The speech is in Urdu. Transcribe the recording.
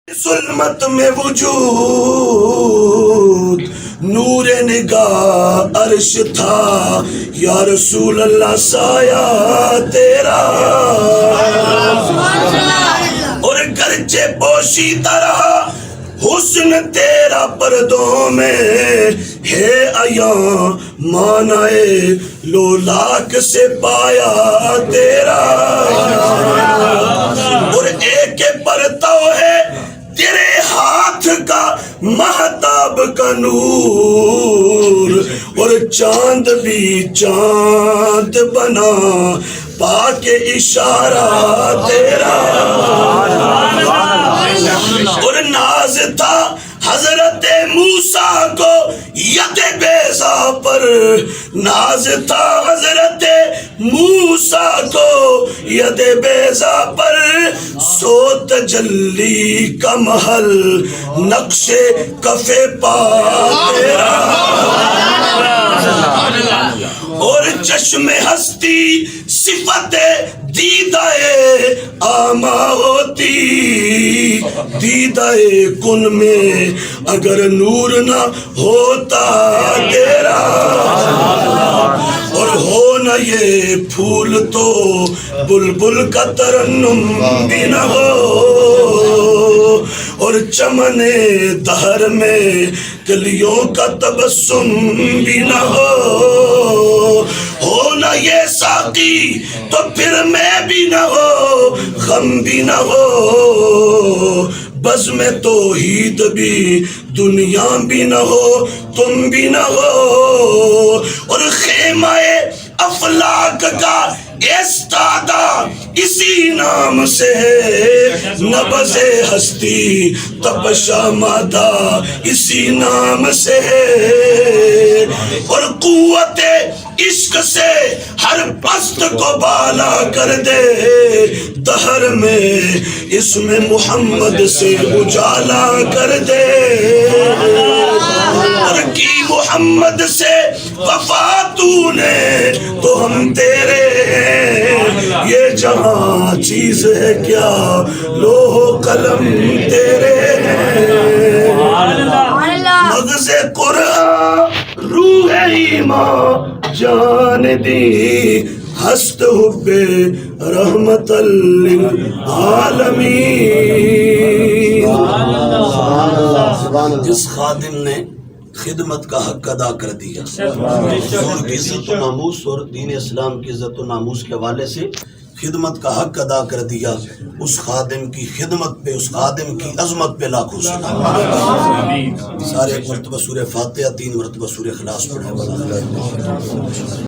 ظلمت میں وجود نور نگاہ عرش تھا یا رسول اللہ سایہ تیرا، اور گرچہ پوشیدہ رہا حسن تیرا پردوں میں ہے عیاں مانائے لولاک سے پایا تیرا، اور ایک پرتو ہے تیرے ہاتھ کا مہتاب کا نور، اور چاند بھی چاند بنا پاک اشارہ تیرا، اور ناز تھا حضرت موسیٰ کو ید بیضا پر، ناز تھا حضرت موسیٰ کو ید بیضا پر، سو تجلی کا محل نقش کف پا تیرا، اور چشم ہستی صفت دیدہ آما ہوتی، دیدہ کن میں اگر نور نہ ہوتا تیرا، اور ہو نہ یہ پھول تو بلبل کا ترنم بھی نہ ہو، اور چمن دہر میں کلیوں کا تبسم بھی نہ ہو نہ یہ ساقی تو پھر میں بھی نہ ہو، غم بھی نہ ہو، بزم توحید بھی دنیا بھی نہ ہو، تم بھی نہ ہو، اور خیمہ افلاک کا استادہ اسی نام سے ہے، نبض ہستی تپشا مادہ اسی نام سے ہے، اور قوت عشق سے ہر پست کو بالا کر دے، دہر میں اسم محمد سے اجالا کر دے، اور کی محمد سے وفا تو نے تو ہم تیرے ہیں، یہ جہاں چیز ہے کیا لوح قلم تیرے ہیں، مغز قرآن روح ایمان جان دی ہست حب رحمت للعالمین، جس خادم نے خدمت کا حق ادا کر دیا، حضور کی عزت و ناموس اور دین اسلام کی عزت و ناموس کے حوالے سے خدمت کا حق ادا کر دیا، اس خادم کی خدمت پہ، اس خادم کی عظمت پہ لاکھوں سلام۔ سارے ایک مرتبہ سورہ فاتحہ، 3 مرتبہ سورہ اخلاص پڑھیں۔